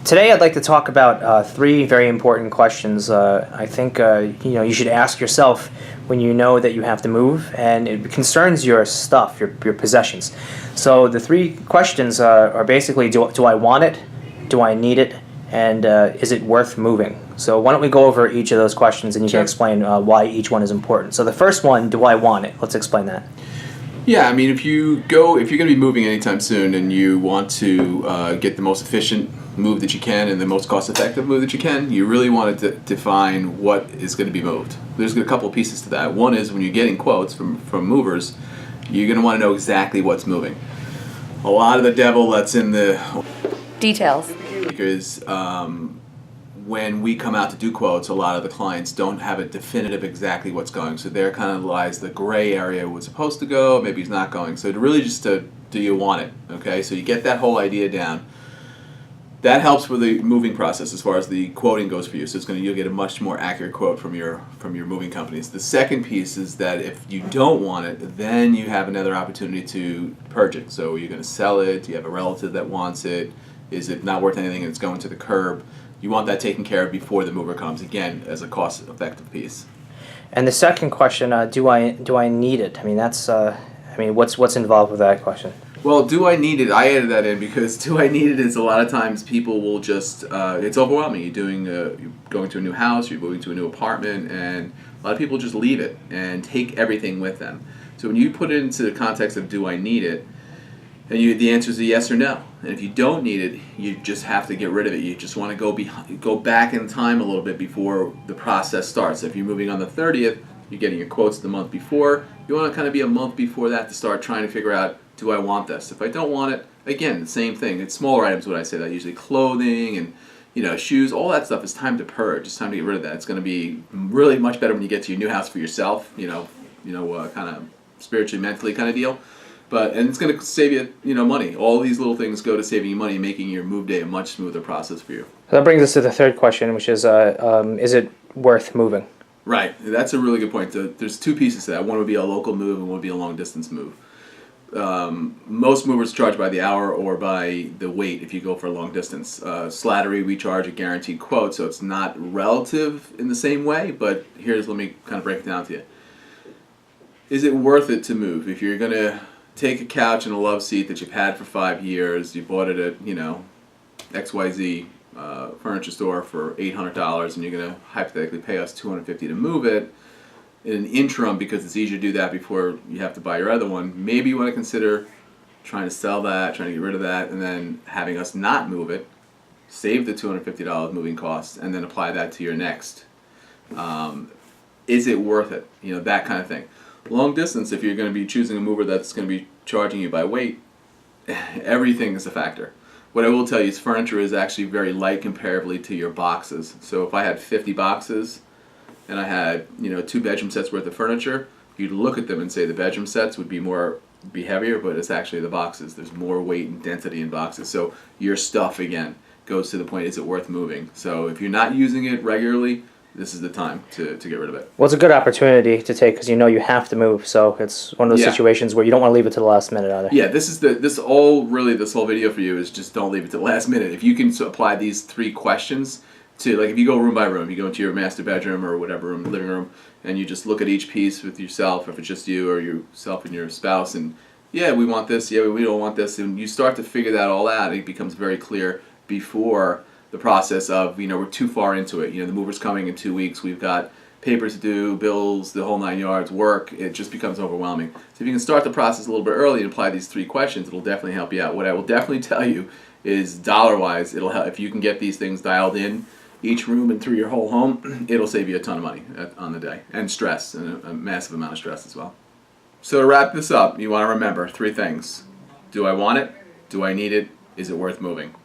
Today I'd like to talk about three very important questions. I think you should ask yourself when you know that you have to move, and it concerns your stuff, your possessions. So the three questions are basically: do I want it? Do I need it? And is it worth moving? So why don't we go over each of those questions, and you can explain why each one is important. So the first one: do I want it? Let's explain that. Yeah, I mean, if you're going to be moving anytime soon and you want to get the most efficient move that you can and the most cost-effective move that you can, you really want to define what is going to be moved. There's a couple of pieces to that. One is when you're getting quotes from movers, you're going to want to know exactly what's moving. A lot of the devil that's in the details. Because when we come out to do quotes, a lot of the clients don't have a definitive exactly what's going. So there kind of lies the gray area was supposed to go, maybe it's not going. So do you want it? Okay, so you get that whole idea down. That helps with the moving process as far as the quoting goes for you. So you'll get a much more accurate quote from your moving companies. The second piece is that if you don't want it, then you have another opportunity to purge it. So you're going to sell it. Do you have a relative that wants it? Is it not worth anything and it's going to the curb? You want that taken care of before the mover comes, again, as a cost-effective piece. And the second question: do I need it? I mean, what's involved with that question? Well, do I need it? I added that in because do I need it is a lot of times people will just, it's overwhelming. You're going to a new house, you're moving to a new apartment, and a lot of people just leave it and take everything with them. So when you put it into the context of do I need it, and the answer is a yes or no. And if you don't need it, you just have to get rid of it. You just want to go back in time a little bit before the process starts. If you're moving on the 30th, you're getting your quotes the month before. You want to kind of be a month before that to start trying to figure out, do I want this? If I don't want it, again, the same thing. It's smaller items when I say that. Usually clothing and shoes, all that stuff is time to purge. It's time to get rid of that. It's going to be really much better when you get to your new house for yourself. Kind of spiritually, mentally kind of deal. And it's going to save you, money. All these little things go to saving you money, making your move day a much smoother process for you. So that brings us to the third question, which is it worth moving? Right. That's a really good point. There's two pieces to that. One would be a local move and one would be a long-distance move. Most movers charge by the hour or by the weight if you go for a long distance. Slattery, we charge a guaranteed quote, so it's not relative in the same way, but let me kind of break it down to you. Is it worth it to move? If you're going to take a couch and a love seat that you've had for 5 years, you bought it at, XYZ furniture store for $800, and you're going to hypothetically pay us $250 to move it in an interim because it's easier to do that before you have to buy your other one. Maybe you want to consider trying to sell that, trying to get rid of that, and then having us not move it, save the $250 moving costs, and then apply that to your next. Is it worth it? That kind of thing. Long distance, if you're going to be choosing a mover that's going to be charging you by weight, everything is a factor. What I will tell you is furniture is actually very light comparatively to your boxes. So if I had 50 boxes and I had 2 bedroom sets worth of furniture, you'd look at them and say the bedroom sets would be heavier, but it's actually the boxes. There's more weight and density in boxes. So your stuff, again, goes to the point, is it worth moving? So if you're not using it regularly, this is the time to get rid of it. Well, it's a good opportunity to take because you have to move. So it's one of those situations where you don't want to leave it to the last minute either. Yeah, this whole video for you is just don't leave it to the last minute. If you can apply these 3 questions to, like, if you go room by room, you go into your master bedroom or whatever room, living room, and you just look at each piece with yourself, if it's just you or yourself and your spouse, and we want this, we don't want this, and you start to figure that all out, it becomes very clear before the process of, we're too far into it. The mover's coming in 2 weeks. We've got papers to do, bills, the whole 9 yards, work. It just becomes overwhelming. So if you can start the process a little bit early and apply these 3 questions, it'll definitely help you out. What I will definitely tell you is dollar-wise, it'll help if you can get these things dialed in each room and through your whole home. It'll save you a ton of money on the day, and stress, and a massive amount of stress as well. So to wrap this up, you want to remember 3 things. Do I want it? Do I need it? Is it worth moving?